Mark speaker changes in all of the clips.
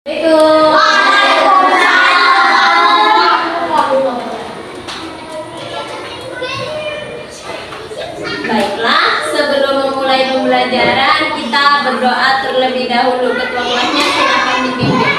Speaker 1: Baiklah, sebelum memulai pembelajaran kita berdoa terlebih dahulu. Ketua kelasnya silakan dipimpin.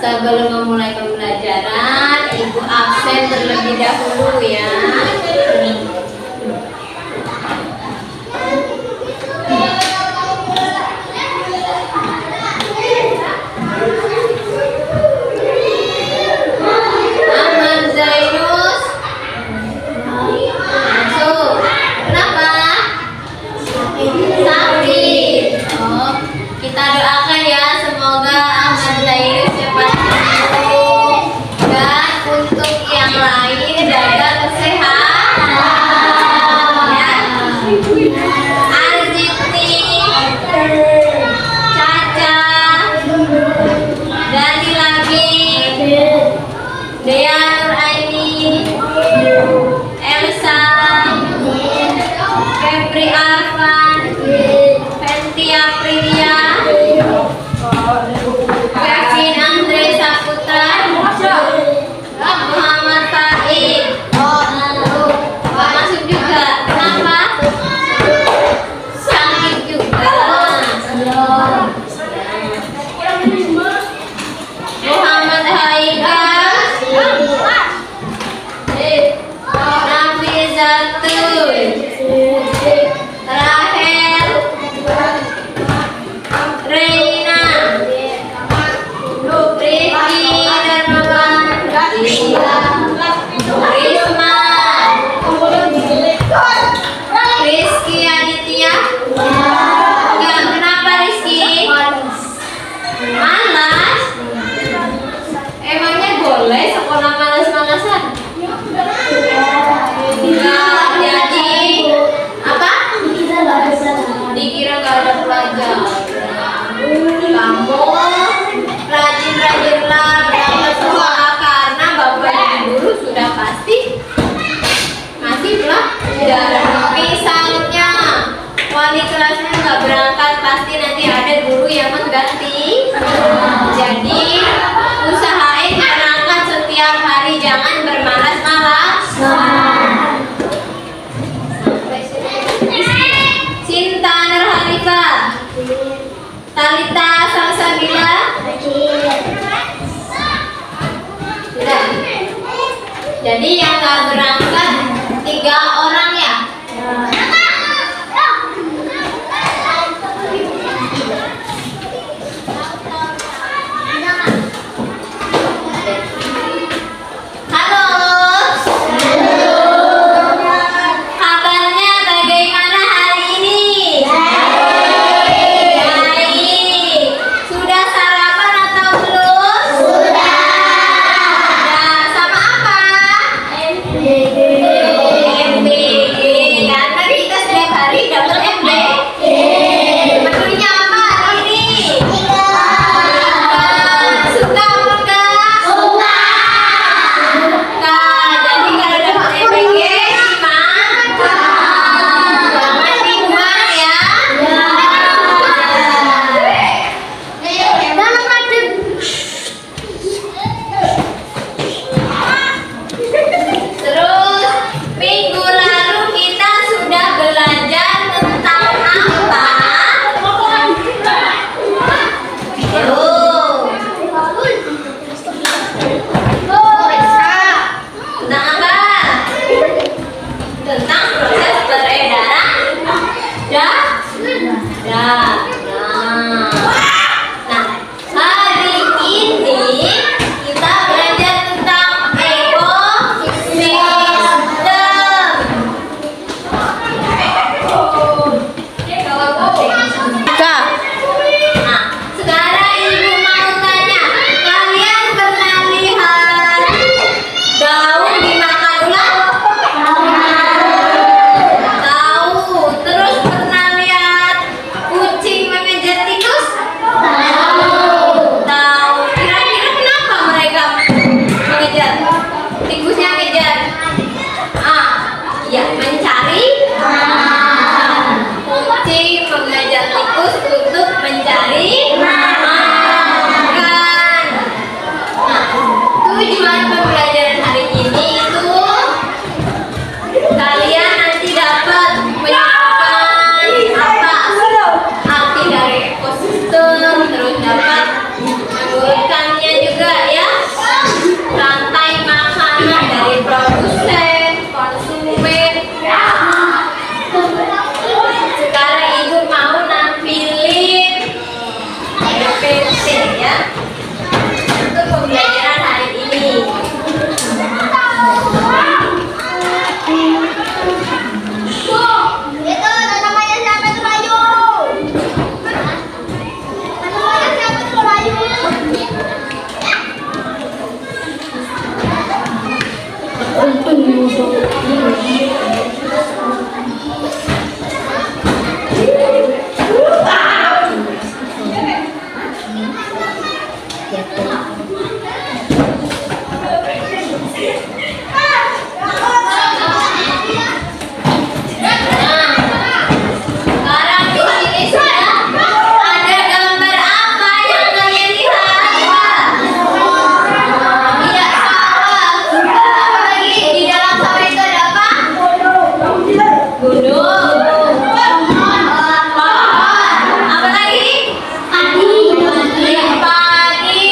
Speaker 1: Sebelum memulai pembelajaran, Ibu absen terlebih dahulu ya. Ahmad Zainus masuk. Kenapa? Sakit. Oh, kita doakan ya, semoga Ahmad Zainus cepat sembuh. Dan untuk yang lain jaga kesehatan ya. Arziti, Caca, Dani lagi, Dea Nuraini, Elsa, Febri Arfan, Fenty Aprilia, Kevin Andre Saputra, Muhammad Faik. Nggak masuk juga. Kenapa? Sakit juga. Muhammad Haikal, Nafizatul, Rahel, Reina, Rifki Darmawan, Risma, Rizky Aditya. Enggak, kenapa Rizky? Malas? Emangnya boleh sekolah malas-malasan? Enggak, jadi apa? Dikira gak ada pelajaran. Kamu rajin-rajinlah berangkat sekolah karena bapak ibu guru sudah pasti masih pelajaran. Misalnya wali kelasnya nggak berangkat, pasti nanti ada guru yang mengganti. Jadi usahain berangkat setiap hari, jangan bermalas-malasan. Cinta Nurharika, Talita Salsabila. Sudah. Jadi yang nggak berangkat 3 orang ya. Halo. Kabarnya bagaimana hari ini? Baik. Sudah sarapan atau belum? Sudah. Sama apa? MB. Tujuan pembelajaran hari ini itu kalian nanti dapat menyebutkan apa arti dari ekosistem, terus dapat mengurutkannya juga ya, rantai makanan dari produsen, konsumen. Sekarang ibu mau nampilin PPT ya untuk pembelajaran hari ini.
Speaker 2: Itu namanya siapa itu Bayu? Namanya siapa itu Bayu?
Speaker 1: Sekarang di sini sudah ada gambar apa yang kalian lihat? Iya, sawah. Apa lagi di dalam sawah itu ada apa? Gunung. Pohon. Apa lagi? Padi. Iya, padi.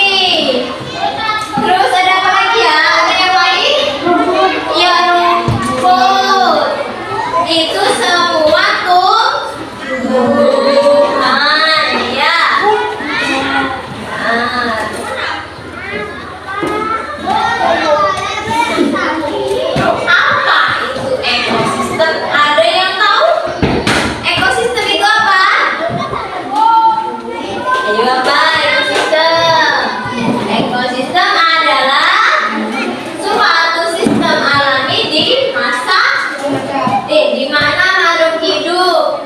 Speaker 1: Terus ada apa lagi ya? Ada yang lain? Ya, rumput. Itu semua tumbuhan ya. Apa itu ekosistem? Ada yang tahu? Ekosistem itu apa? Ayo apa ekosistem? Ekosistem adalah suatu sistem alami di mana makhluk hidup,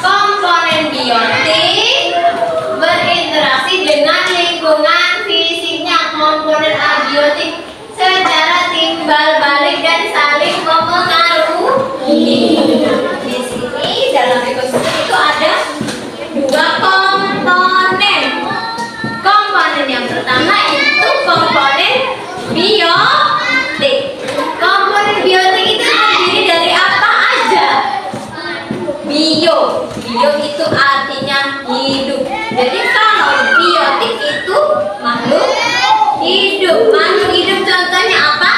Speaker 1: komponen biotik berinteraksi dengan lingkungan fisiknya, komponen abiotik secara timbal balik dan saling mempengaruhi. Di sini dalam ekosistem itu ada dua komponen. Komponen yang pertama itu komponen biotik. Komponen biotik itu terdiri dari apa aja? Bio itu artinya hidup. Jadi kalau biotik itu makhluk hidup. Makhluk hidup contohnya apa?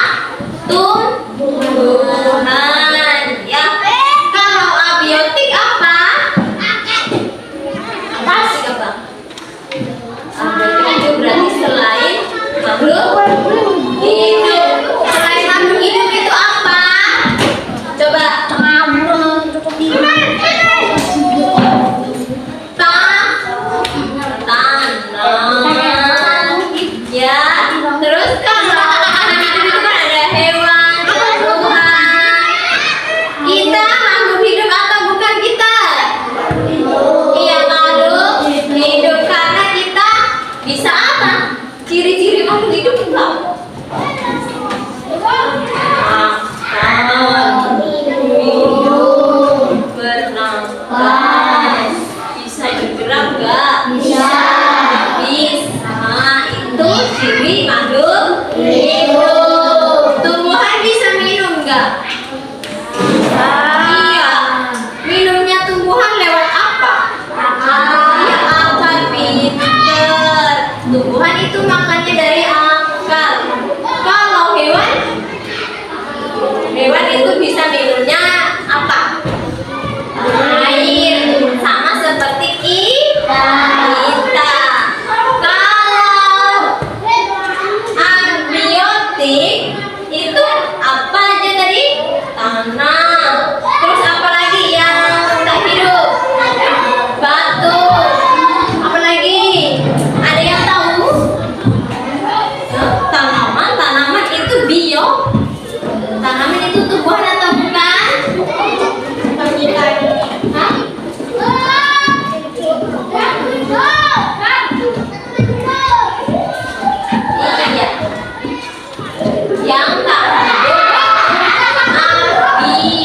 Speaker 1: Tumbuhan. Ya. Kalau abiotik apa? Abiotik apa? Abiotik itu berarti selain makhluk hidup. Selain makhluk hidup itu apa? Coba. Tanam. Ya. Terus kalau itu kan ada hewan, tumbuhan. Kita makhluk hidup atau bukan kita? Iya, makhluk hidup karena kita bisa apa? Ciri-ciri makhluk hidup itu apa? Makan, minum, bernafas, bisa bergerak nggak? Bisa. Itu ciri makhluk hidup. Tumbuhan bisa minum nggak? Iya. Minumnya tumbuhan lewat apa? Ya, akar, pinter. Tumbuhan itu makannya dari akar. Kalau hewan itu bisa minumnya apa? Air. Sama seperti kita. Kalau abiotik itu apa aja tadi? Tanah. Terus apa lagi yang tak hidup? Batu. Apa lagi? Ada yang tahu? Tanaman itu bio. Tanaman itu tumbuhan atau bukan? Hah? Iya. Yang tak hidup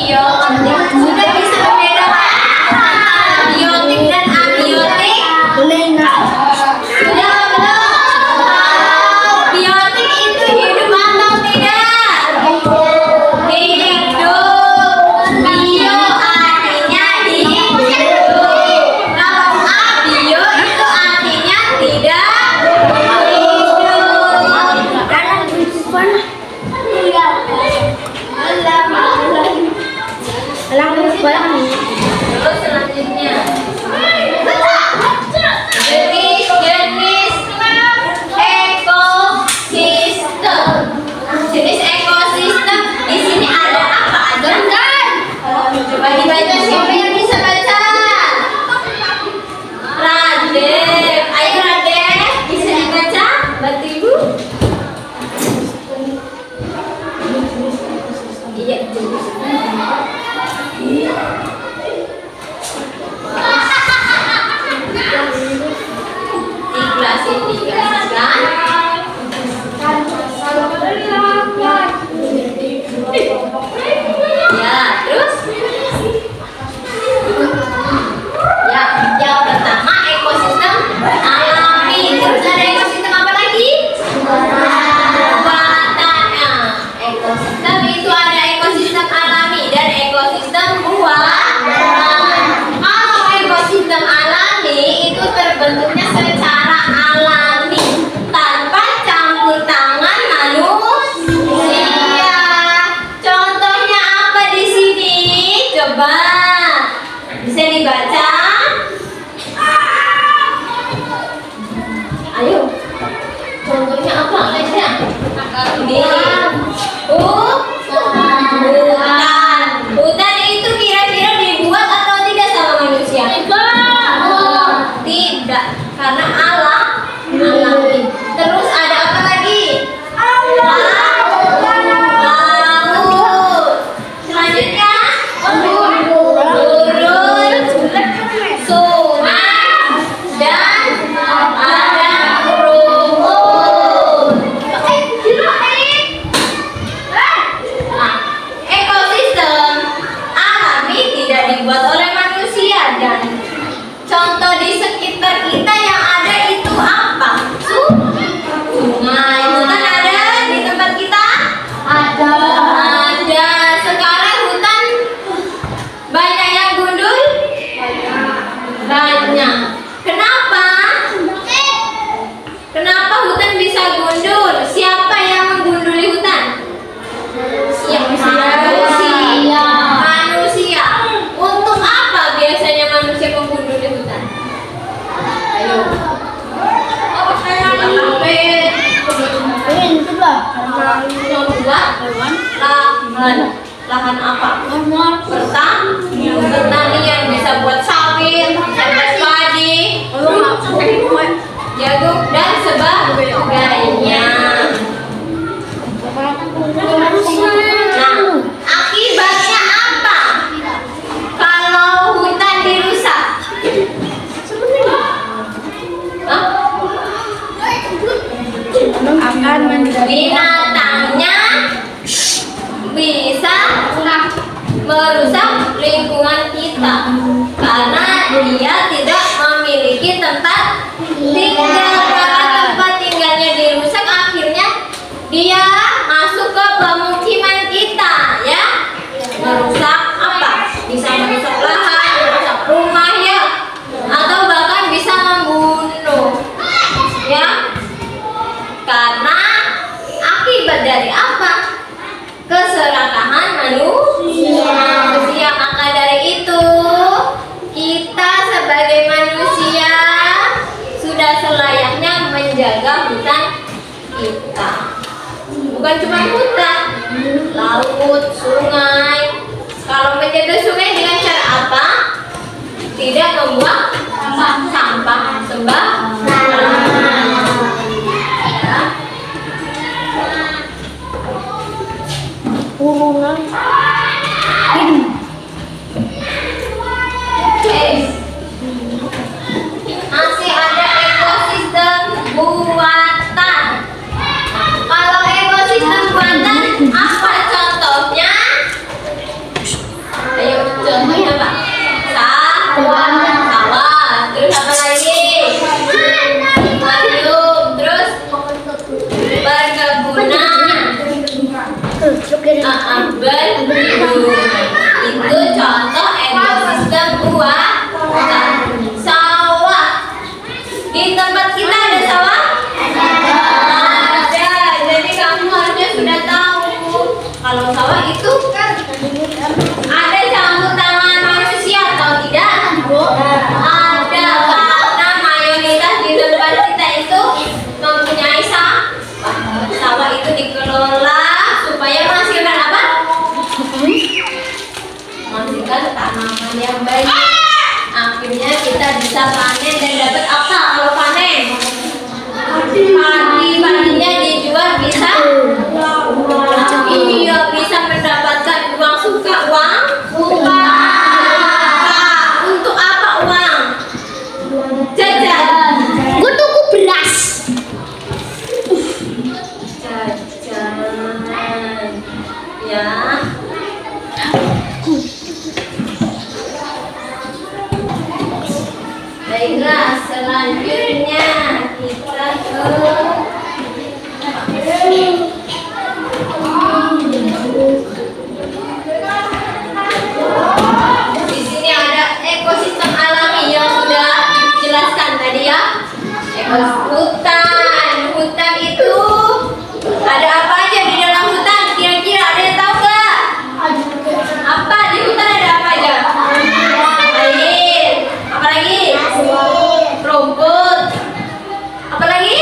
Speaker 1: Nomor 2, lahan apa? Pertanian, bisa buat sawit, bisa buat padi, jagung dan sebagainya. Nah, akibatnya apa kalau hutan dirusak? Hah? Binatangnya bisa merusak lingkungan kita karena dia tidak memiliki tempat tinggal. Karena tempat tinggalnya dirusak, akhirnya dia masuk ke pemukiman kita, ya. Merusak apa? Bisa merusak lahan, merusak rumah, ya, atau bahkan bisa membunuh, ya. Karena akibat dari apa? Keserakahan manusia. Maka dari itu, kita sebagai manusia sudah selayaknya menjaga hutan kita. Bukan cuma hutan, laut, sungai. Kalau menjaga sungai dengan cara apa? Tidak membuang sampah sembarangan. Masih ada ekosistem buatan. Kalau ekosistem buatan, apa contohnya? Ayo, contohnya Pak. Sawah. Terus apa lagi? Aquarium. Terus perkebunan. Itu contoh ekosistem buatan. Sawah. Di tempat kita ada sawah? Ada. Jadi kamu harusnya sudah tahu kalau sawah itu ada campur tangan manusia atau tidak? Ada, karena mayoritas di tempat kita itu mempunyai sawah. Sawah itu dikelola supaya menghasilkan apa? Menghasilkan tanaman yang baik. Akhirnya kita bisa panen dan dapat apa kalau panen? Padi-padinya dijual bisa? Iya, bisa mendapatkan uang. Suka uang? Suka. Untuk apa uang? Jajan.
Speaker 2: Gue tunggu beras.
Speaker 1: Jajan. Ya. Baiklah, selanjutnya kita ke di sini ada ekosistem alami yang sudah dijelaskan tadi, ya. Hutan. Hutan itu ada apa aja di dalam hutan? Kira-kira ada yang tahu nggak? Apa di hutan ada apa aja? Air. Apa lagi? Rumput. Apa lagi?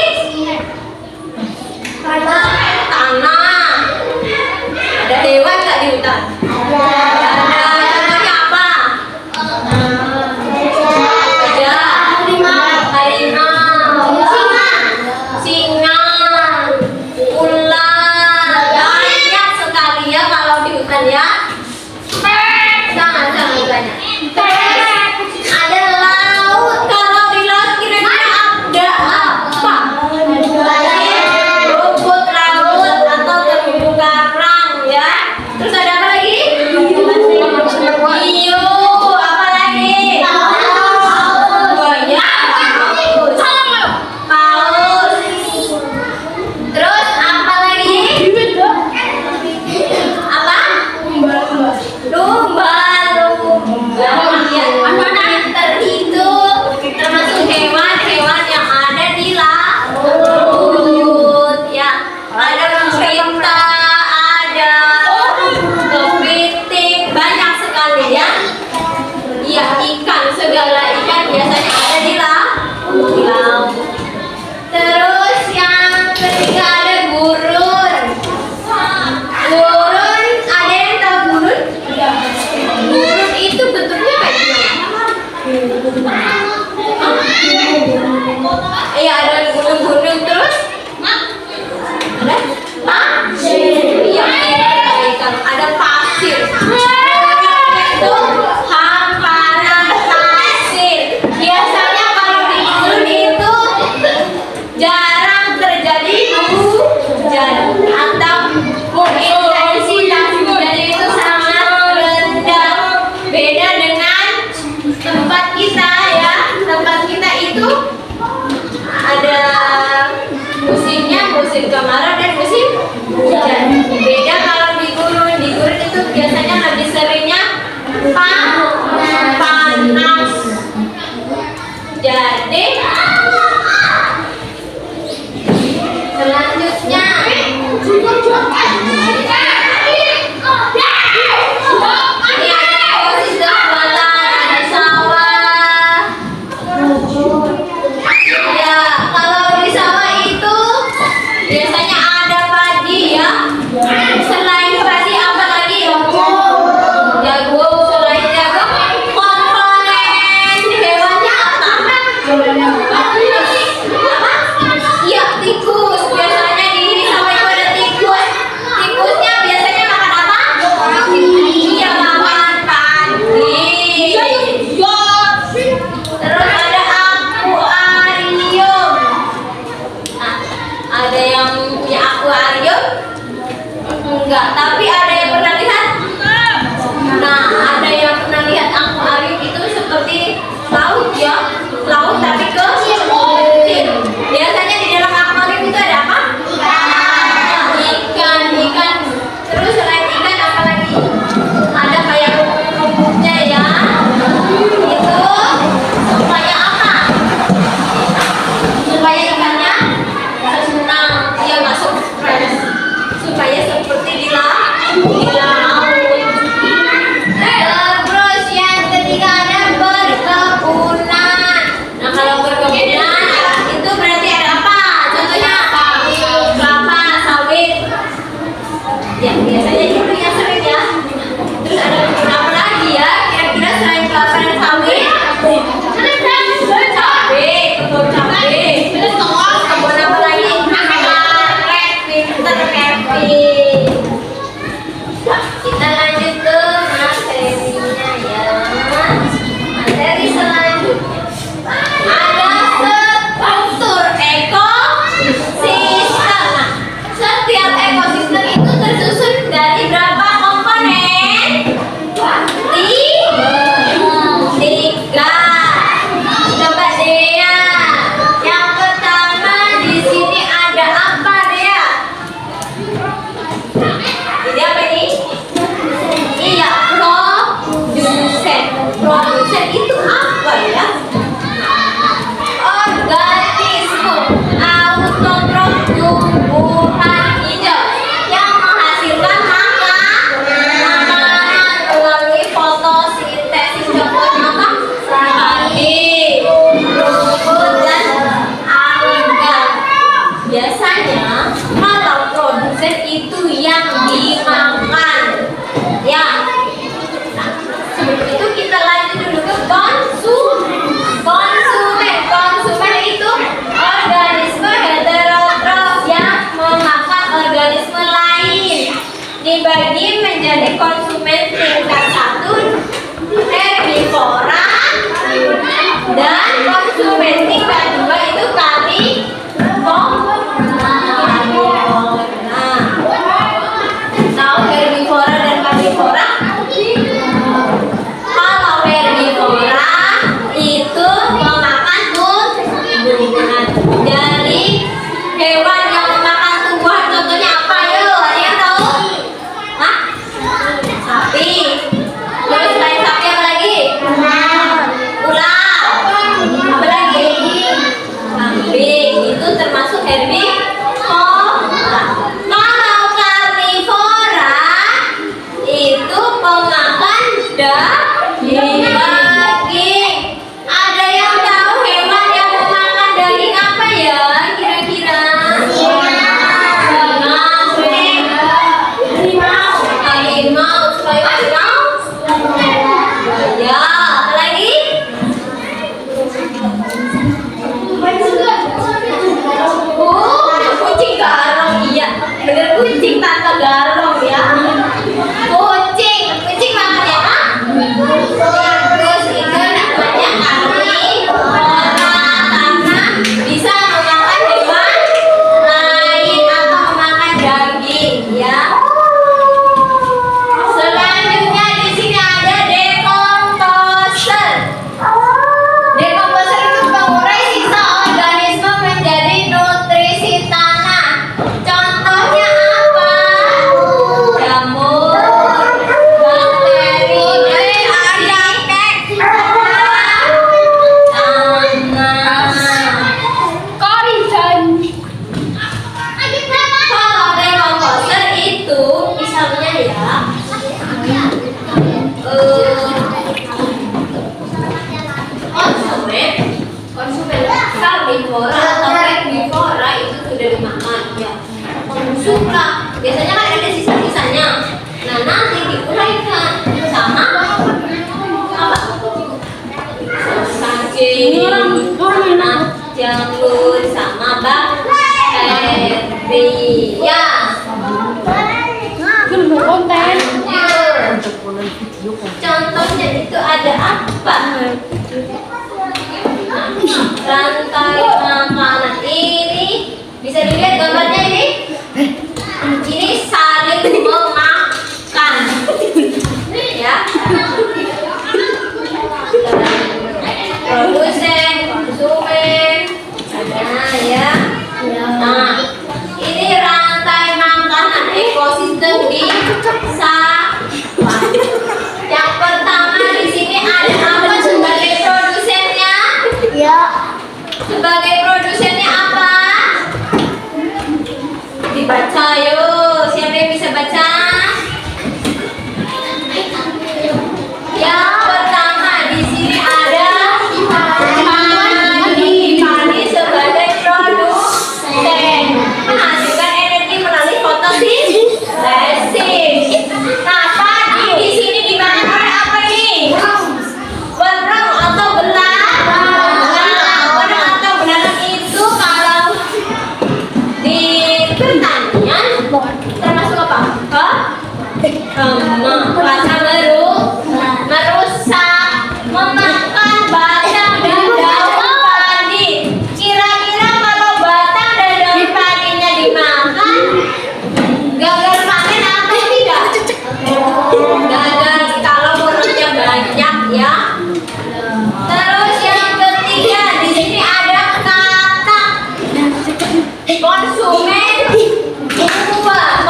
Speaker 1: Jadi apa ini? Iya, produsen. Produsen itu apa ya? Organisme autotrof tumbuhan hijau yang menghasilkan makanan melalui fotosintesis. Contohnya apa? Padi, rumput, dan alga. Biasanya kalau produsen itu yang dimakan, ya. Nah, sebelum itu kita lanjut dulu ke konsumen. Konsumen itu organisme heterotrof yang memakan organisme lain. Dibagi menjadi konsumen tingkat 1 herbivora dan konsumen tingkat 2 itu tahu herbivora dan karnivora? Kalau herbivora itu memakan tumbuhan. Jadi hewan yang memakan tumbuhan contohnya apa yuk? Ada yang tahu? Hah? Sapi. Terus selain sapi apa lagi? Ular. Apa lagi? Kambing. Itu termasuk herbivora. Kalau karnivora itu pemakan daging. Ada yang tahu hewan yang memakan daging apa ya? Kira-kira? Harimau. Supaya harimau? Ya, apa lagi? Kucing garong. Iya, bener, kucing tanpa garong ya. Kucing makan ya, Kak? Terus itu namanya karnivora karena bisa memakan hewan lain atau memakan daging, ya. Selanjutnya di sini ada decomposer. Decomposer itu pengurai sisa organisme menjadi nutrisi tanah. Contohnya apa? Jamur, bakteri, kalau decomposer itu misalnya ya, konsumen karnivora atau herbivora itu sudah dimakan ya. Suka biasanya kan ada sisa-sisanya. Nah, nanti diuraikan sama apa? Cacing, jamur, sama bakteri. Ya. Contohnya itu ada apa? Rantai makanan ini bisa dilihat gambarnya ini. Ini saling memakan, ya. Produsen, konsumen, ada ya. Nah, ini rantai makanan ekosistem di sawah. Yang pertama di sini ada apa sebagai produsennya?
Speaker 2: Ya.
Speaker 1: Sebagai produsennya apa? Dibaca yuk. Siapa yang bisa baca? Yang pertama di sini ada padi sebagai produsen menghasilkan energi melalui fotosintesis. Nah, padi di sini dimakan oleh apa ini? Berang atau belalang? Berang atau belalang itu kalau di pertanian termasuk apa? Baca merusak, memakan batang dan daun padi. Kira-kira kalau batang dan daun padinya dimakan, gagal panen atau tidak? Gagal kalau mulutnya banyak ya. Terus yang ketiga di sini ada kata konsumen buah.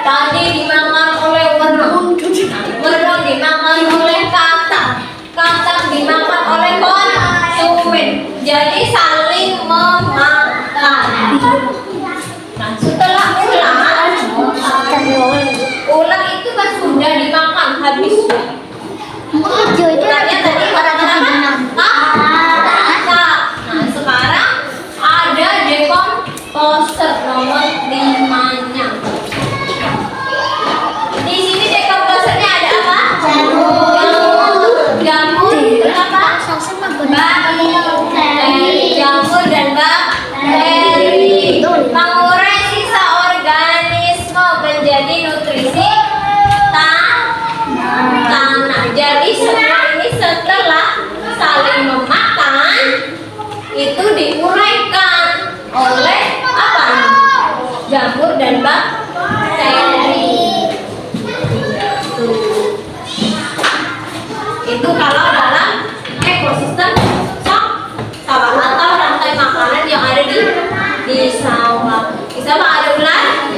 Speaker 1: Tadi dimakan oleh wenang. Wenang dimakan oleh katak. Katak dimakan oleh konsumen. Jadi saling memakan. Nah, setelah ulang itu kan sudah dimakan habis. Ulangnya tadi kata-kata katak. Nah, sekarang ada dekomposer nomor 5-nya. Di sini dekomposernya ada apa? Jamur, apa? Bakteri, jamur dan bakteri mengurai sisa organisme menjadi nutrisi tanah. Jadi semua ini setelah saling memakan itu diuraikan oleh apa? Jamur dan bakteri. Itu kalau dalam ekosistem sawah atau rantai makanan yang ada di sawah. Di sawah ada ular,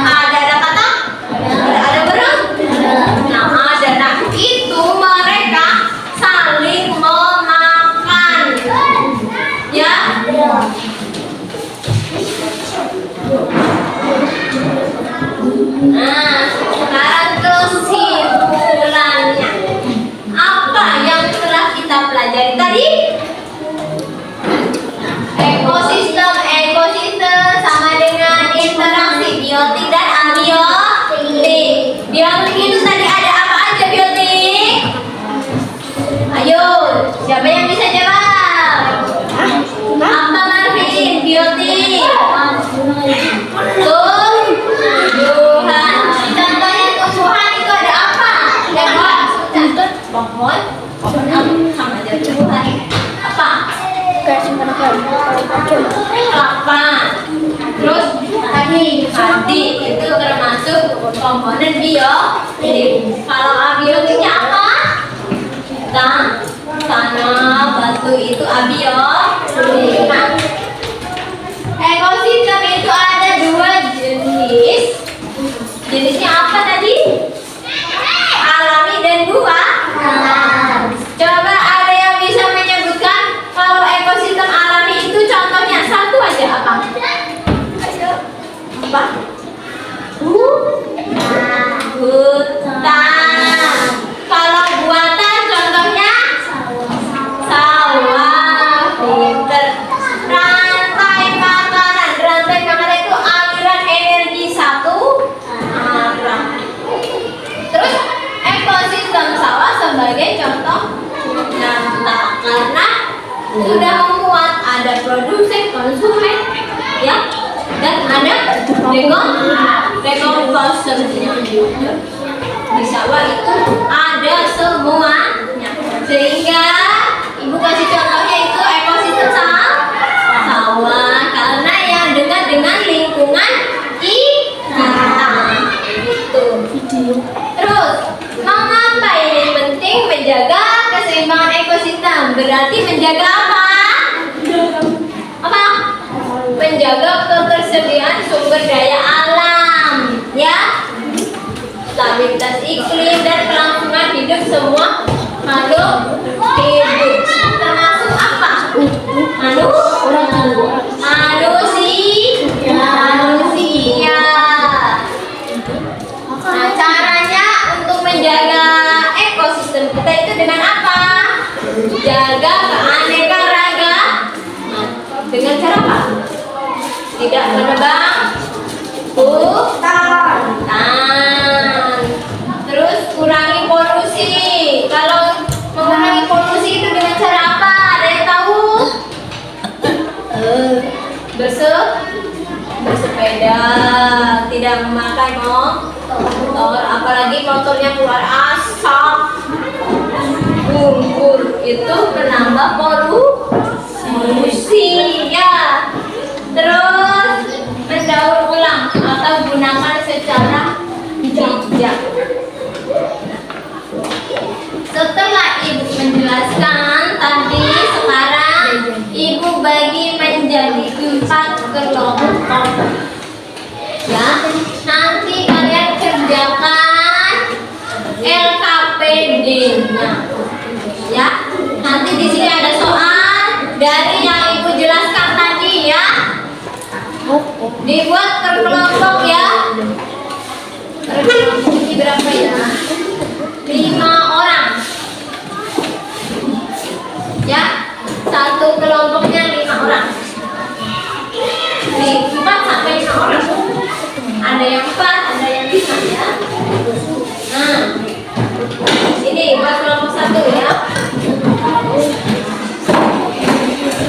Speaker 1: ada katak, ada berang. Nah, ada. Nah, itu mereka saling memakan. Ya. Nah, sekarang kesimpulannya. Apa yang telah kita pelajari tadi? Ekosistem sama dengan interaksi biotik dan abiotik. Biotik itu tadi ada apa aja biotik? Ayo, siapa yang bisa jawab? Apa Marvin? Biotik. Tumbuhan. Contohnya tumbuhan itu ada apa? Pohon sama aja tumbuhan. Apa? Kelapa. Terus padi itu termasuk komponen biotik. Kalau abiotiknya apa? Tanah, batu itu abiotik. Nah, ekosistem itu ada 2 jenis. Jenisnya apa tadi? Alami dan buatan. Coba ada yang bisa menyebutkan kalau ekosistem alami itu contohnya satu aja apa? Ayo. Apa? Hutan. Kalau buatan contohnya sawah. Pinter. Rantai makanan. Rantai makanan itu aliran energi satu arah. Terus ekosistem sawah sebagai contoh nyata karena sudah memuat ada produsen, konsumen, ya, dan ada dekomposernya juga. Di sawah itu ada semuanya, sehingga ibu kasih contohnya itu ekosistem sawah karena yang dekat dengan lingkungan kita. Itu. Terus, mengapa ini penting menjaga keseimbangan ekosistem? Berarti menjaga apa? Apa? Menjaga ketersediaan sumber daya alam, ya, stabilitas iklim dan kelangsungan hidup semua makhluk hidup. Termasuk apa? Manusia. Nah, caranya untuk menjaga ekosistem kita itu dengan apa? Jaga keanekaragaman. Dengan cara apa? Tidak menebang hutan. Terus kurangi polusi. Kalau mengurangi polusi itu dengan cara apa? Ada yang tahu? Bersepeda, tidak memakai motor, apalagi motornya keluar asap, itu menambah polusi, ya. Terus mendaur ulang atau gunakan secara bijak. Setelah ibu menjelaskan tadi, sekarang ibu bagi menjadi 4 kelompok. Ya, nanti reading. Nah, ya. Nanti di sini ada soal dari yang Ibu jelaskan tadi ya. Dibuat per kelompok ya. Per kelompok ini berapa ya? 5 orang. Ya, satu kelompoknya 5 orang. Nih, 4 sampai 5 orang. Ada yang 4, ada yang 5 ya. Nah, ini buat kelompok 1 ya.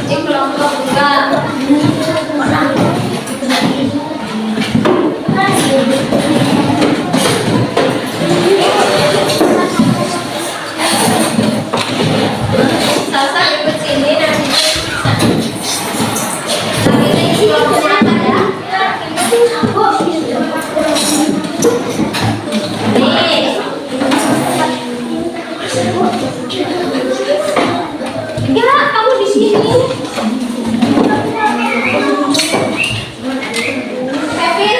Speaker 1: Ini kelompok 2. Salsa ikut sini nanti bisa. Tapi ini kelompoknya apa ya? Nih. Enggak, kamu di sini. Kevin,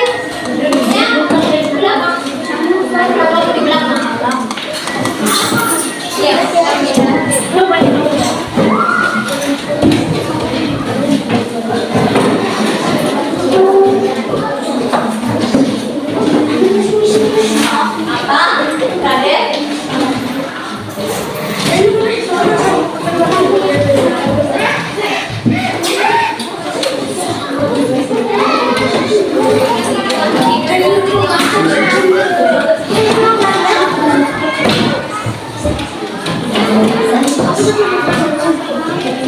Speaker 1: duduknya di belakang. Kamu di belakang. Iya, apa? Raden?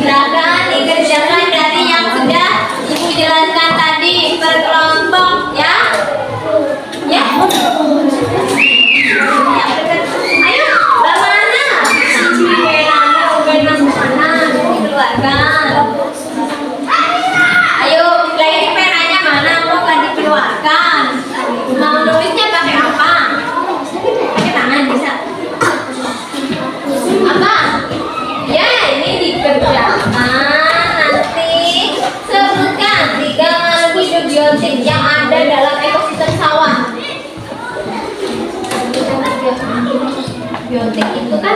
Speaker 1: Silakan dikerjakan dari yang sudah Ibu jelaskan tadi per kelompok ya. Ya. Ayo, bagaimana? Penanya mana? Dikeluarkan. Ayo, lagi penanya mana? Kok nggak dikeluarkan? Mau nulisnya pakai apa? Pakai tangan bisa. Apa? Ya, ini dikerjakan nanti. Sebutkan 3 makhluk hidup biotik yang ada dalam ekosistem sawah. Biotik itu kan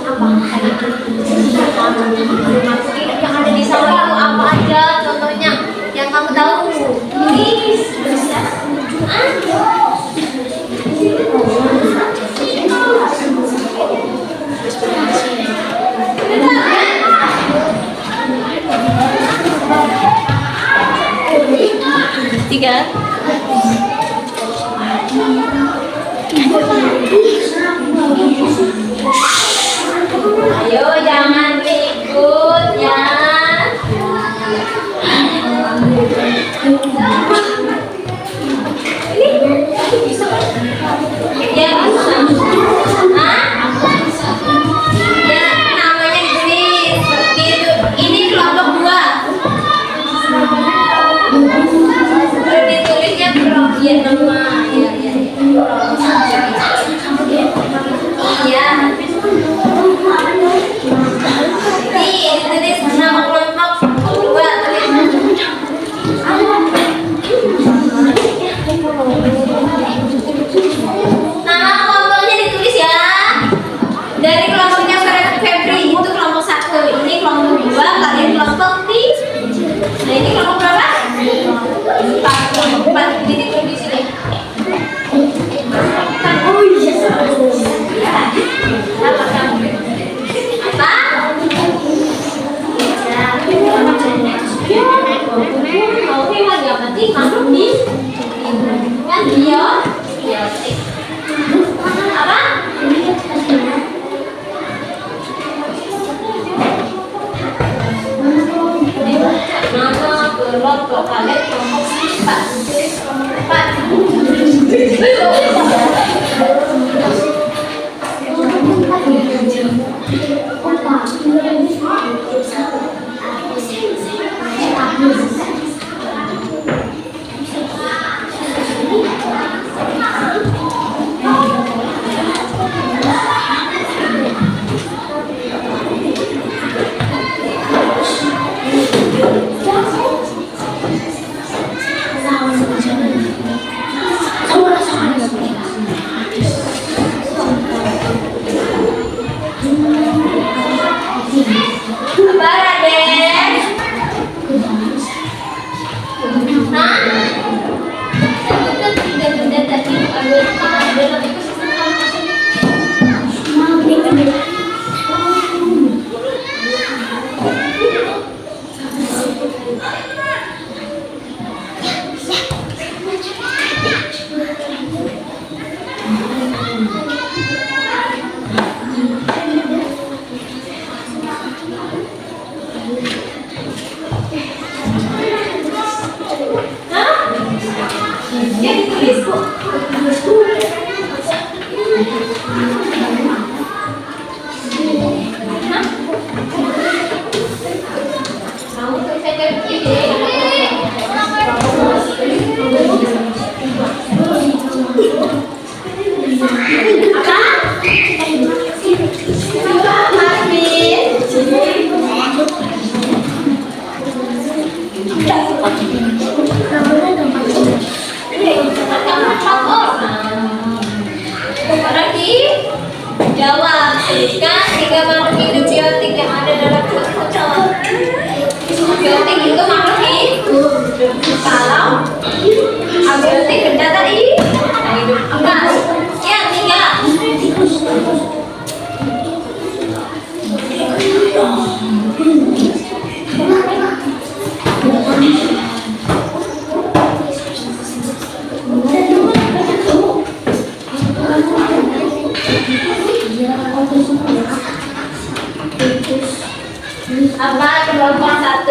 Speaker 1: apa? Makhluk hidup yang ada di sawah itu apa aja? Contohnya yang kamu tahu. Tiga. Ayo jangan ribut ya. Jawab. Sebutkan 3 makhluk hidup biotik yang ada dalam tubuh pesawat. Biotik itu makhluk hidup. Kalau abiotik benda tadi hidup. Empat. Yang 3. Apa kelompok 1?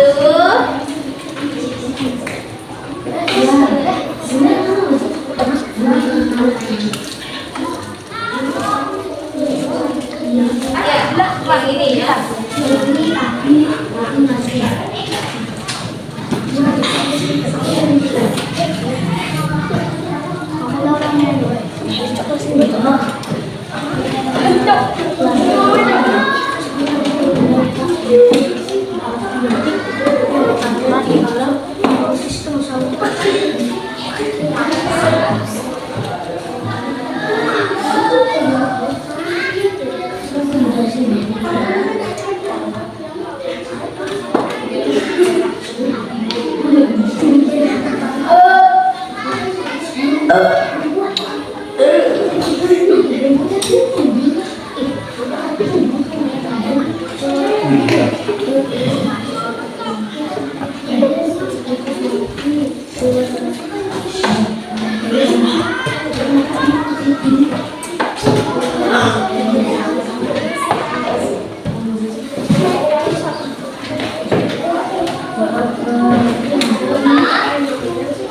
Speaker 1: Ya, ulang ini ya.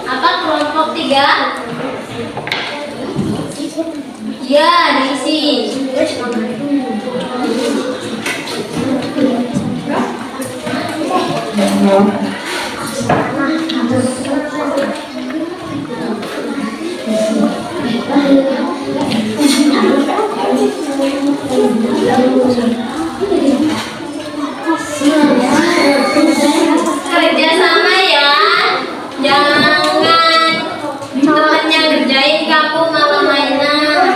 Speaker 1: Apa kelompok 3? Ya, diisi. Kerja sama ya, jangan temennya ngerjain kamu malah mainan.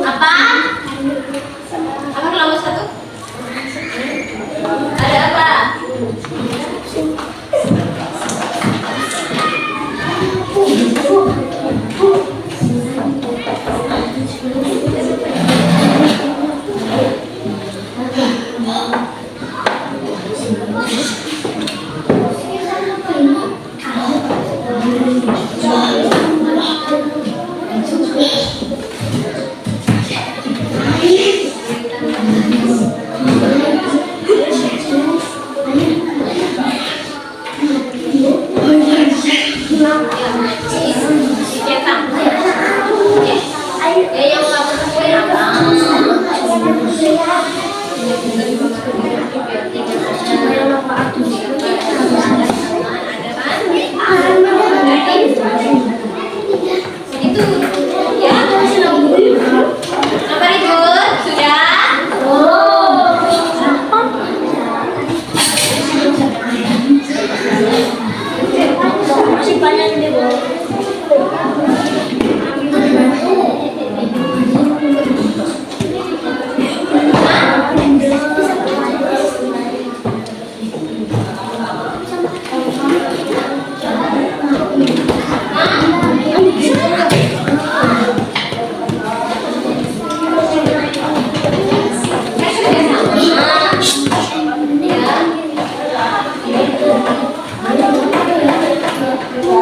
Speaker 1: Apa? Apa kelompok 1? Ada apa?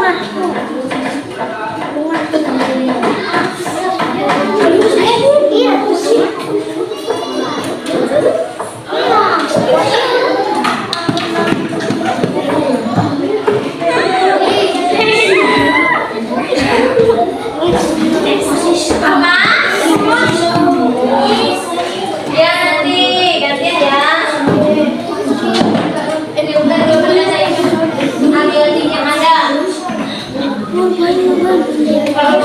Speaker 1: Ya nanti gantian ya. Ini udah ambil ting yang ada. Kalau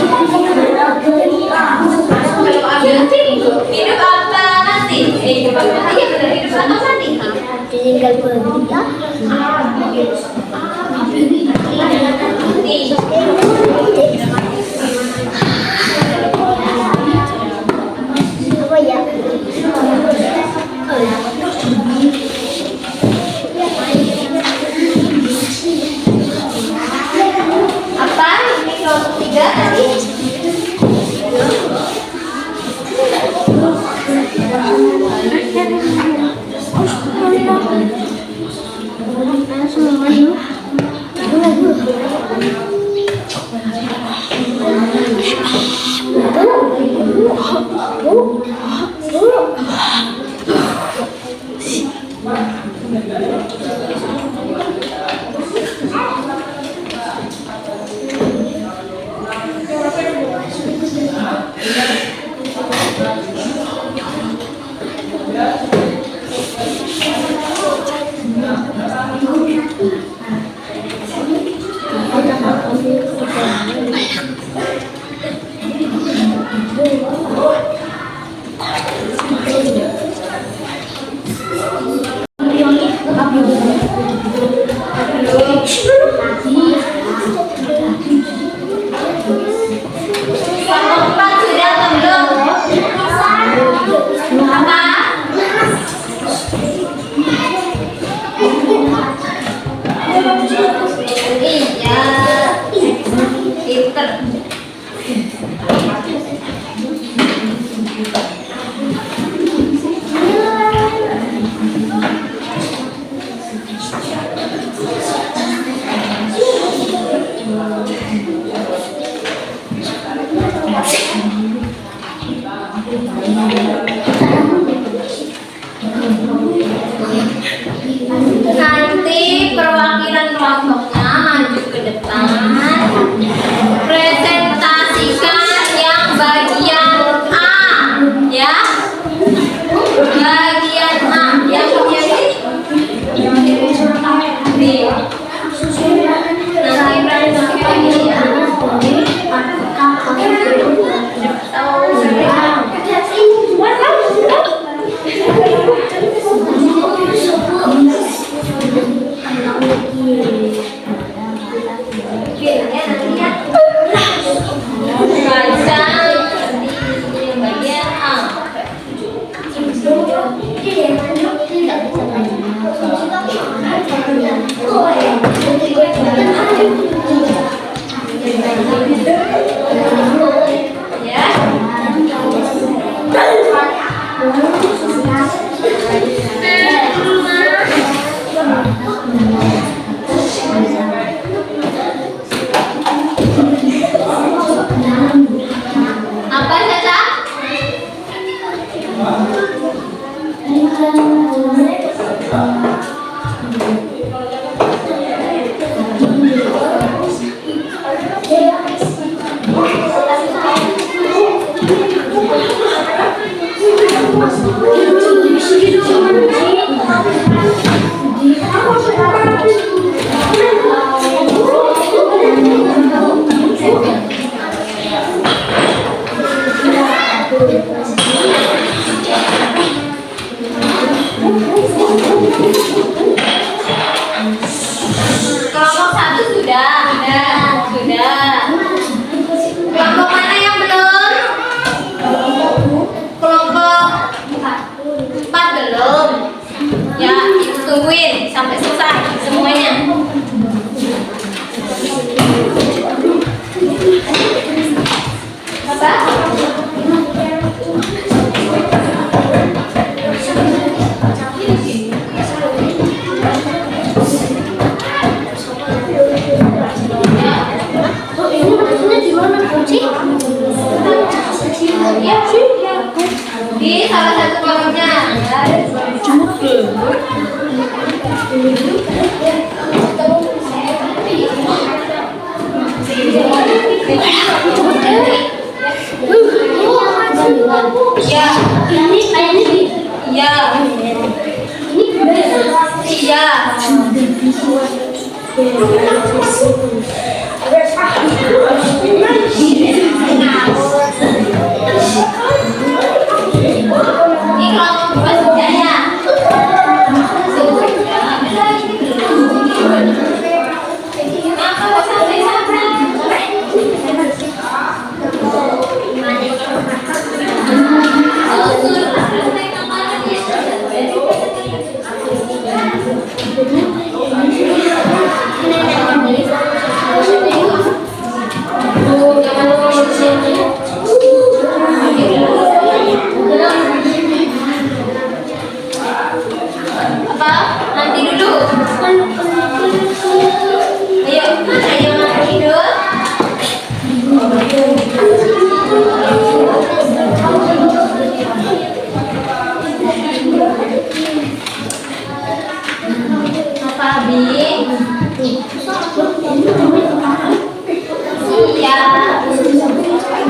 Speaker 1: ambil ting, hidup apa nanti? Hidup apa nanti? Hidup apa nanti?
Speaker 2: Tinggal berhenti. Apa ya?
Speaker 1: Apa? Ini kelompok 3 tadi. Nanti perwakilan kelompoknya maju ke depan, presentasikan yang bagian A, ya. Bagian A yang bagian B. Nanti presentasikan ya. Apa Caca? Kelompok 1 sudah. Kelompok mana yang belum? Kelompok 4 belum. Ya, itu tungguin sampai selesai semuanya. Apa? Ya. di salah satu kolomnya. Ya,
Speaker 2: Ini kayaknya
Speaker 1: ya, ya. Ini kalau buat budaya. Apa? Nanti dulu. Ayo, ayo nanti tidur. Apa Abi? Iya, 1 sampai
Speaker 2: 1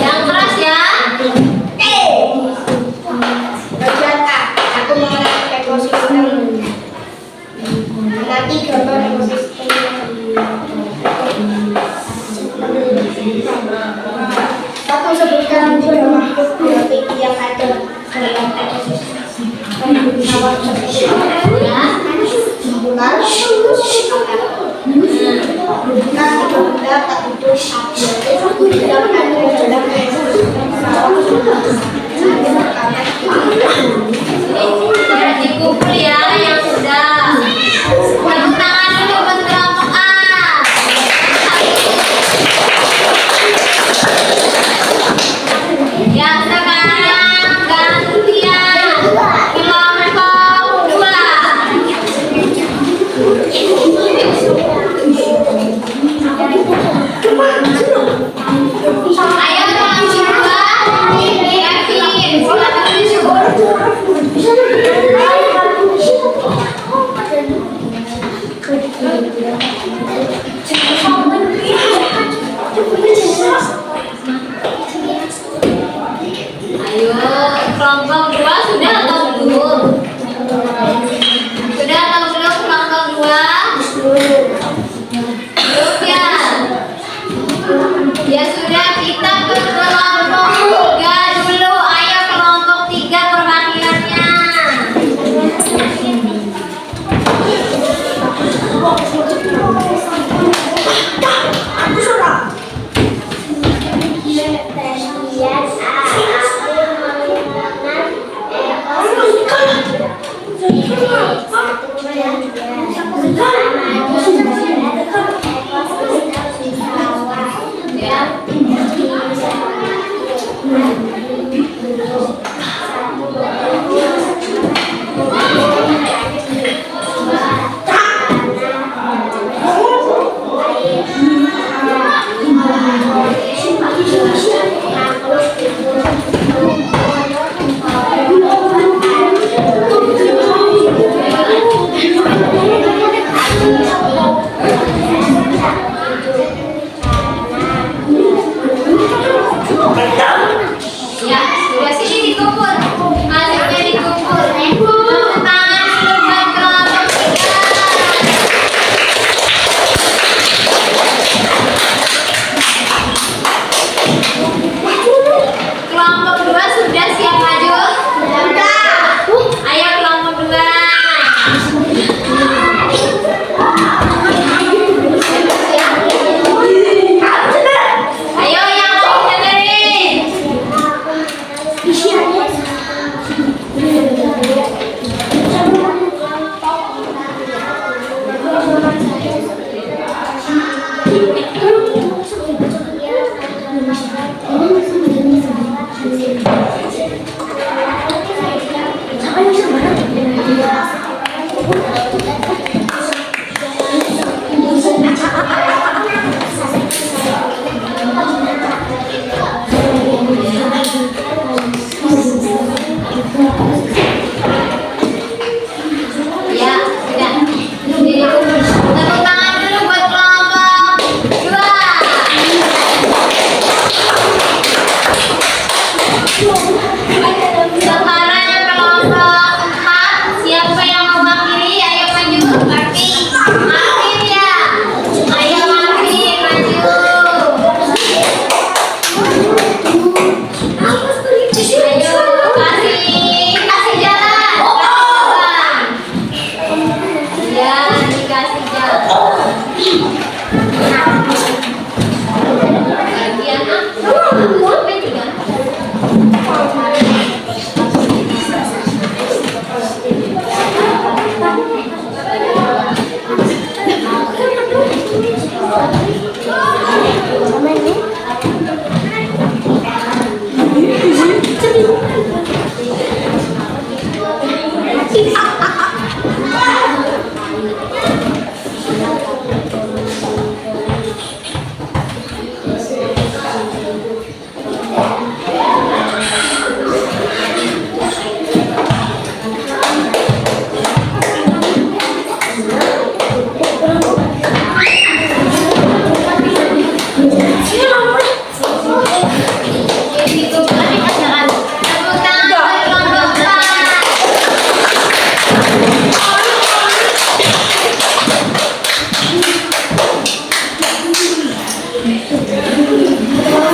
Speaker 1: Yang keras ya.
Speaker 2: Bagian A, aku mengenai ekosistem. Nanti contoh ekosistem. Aku sebutkan 3 makhluk biologis yang ada dalam ekosistem. Awal seperti bulan, bukan itu benda tak itu yang ada dalam ekosistem.
Speaker 1: Dikumpul ya yang sudah. Tepuk tangan dulu buat kelompok A. Yang sekarang gantian kelompok 2.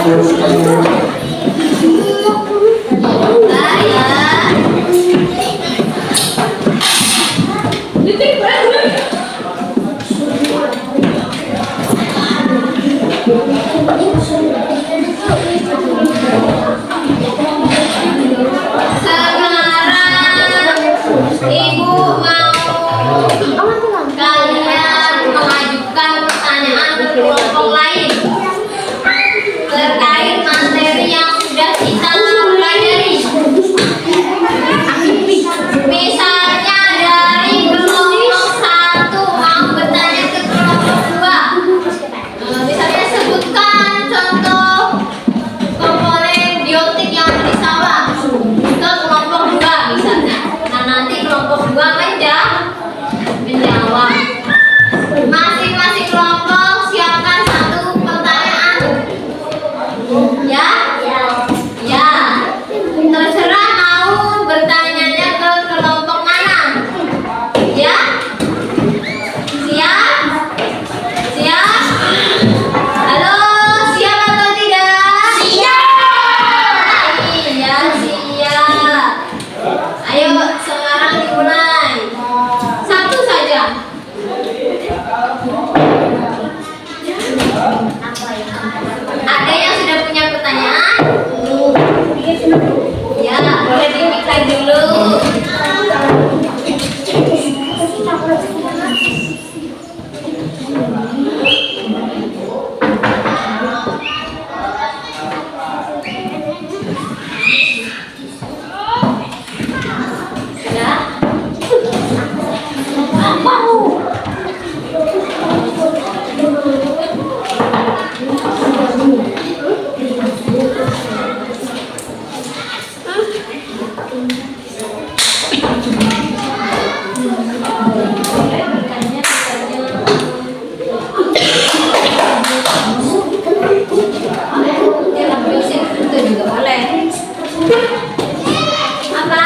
Speaker 1: Ibu mau kalian mengajukan pertanyaan ke kelompok lain terkait materi yang sudah kita pelajari. Misalnya dari kelompok 1 mau bertanya ke kelompok 2. Misalnya sebutkan contoh komponen biotik yang ada di sawah ke kelompok 2 misalnya. Nah, nanti kelompok 2 menjawab. Masing-masing kelompok siapkan 1 pertanyaan. Ya? Ya. Terserah mau bertanyanya ke kelompok mana. Ya? Siap? Siap? Halo, siap atau tidak? Siap. Iya, siap. Ayo sekarang dimulai. 1 saja. Ada yang sudah punya pertanyaan? Ya, boleh dimikir dulu. Ya. Itu juga boleh. Apa?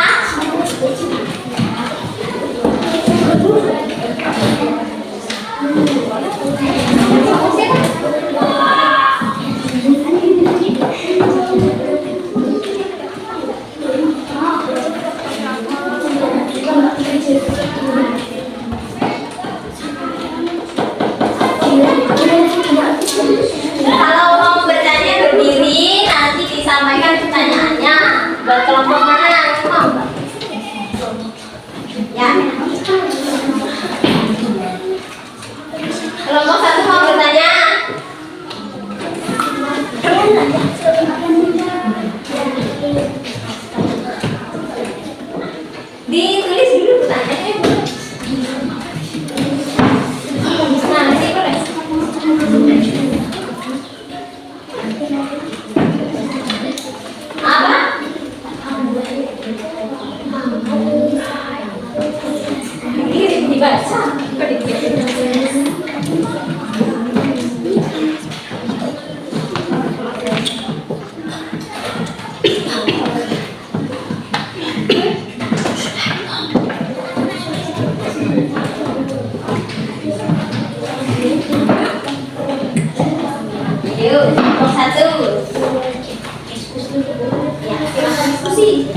Speaker 1: Kalau mau bertanya berdiri, nanti disampaikan pertanyaannya. Buat kelompok mana yang mau? Ya. Kelompok 1 mau bertanya. Ditulis dulu pertanyaannya. Nah, nanti boleh. Apa? Dibaca. Yuk, kelompok 1. Ya, silakan diskusi.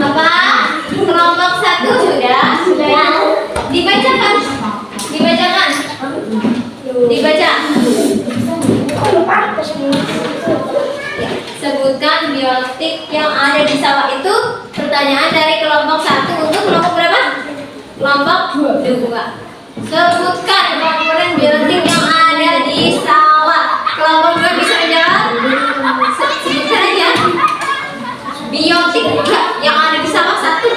Speaker 1: Apa? Kelompok 1 sudah? Ya. Dibacakan. Dibacakan. Dibaca. Ya. Sebutkan biotik yang ada di sawah itu. Pertanyaan dari kelompok 1 untuk kelompok berapa? Kelompok 2. Sebutkan komponen biotik yang ada di sawah. Kelompok 2 bisa menjawab? Sebutkan aja. Biotik yang ada di sawah 1.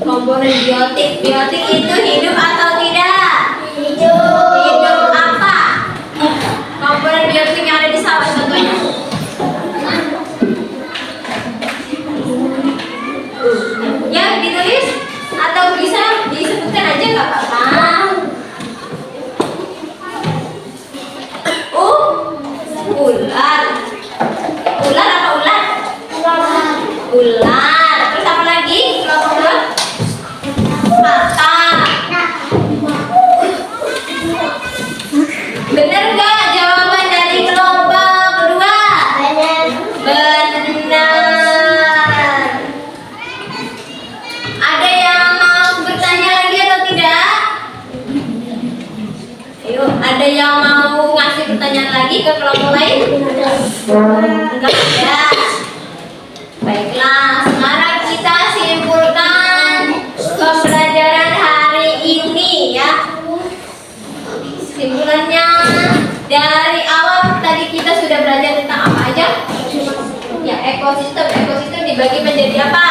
Speaker 1: Komponen biotik. Biotik itu hidup atau tidak? Hidup. Hidup apa? Komponen biotik yang Ada yang mau ngasih pertanyaan lagi ke kelompok lain? Enggak ada. Baiklah, sekarang kita simpulkan pembelajaran hari ini ya. Simpulannya, dari awal tadi kita sudah belajar tentang apa aja? Ya, ekosistem. Ekosistem dibagi menjadi apa?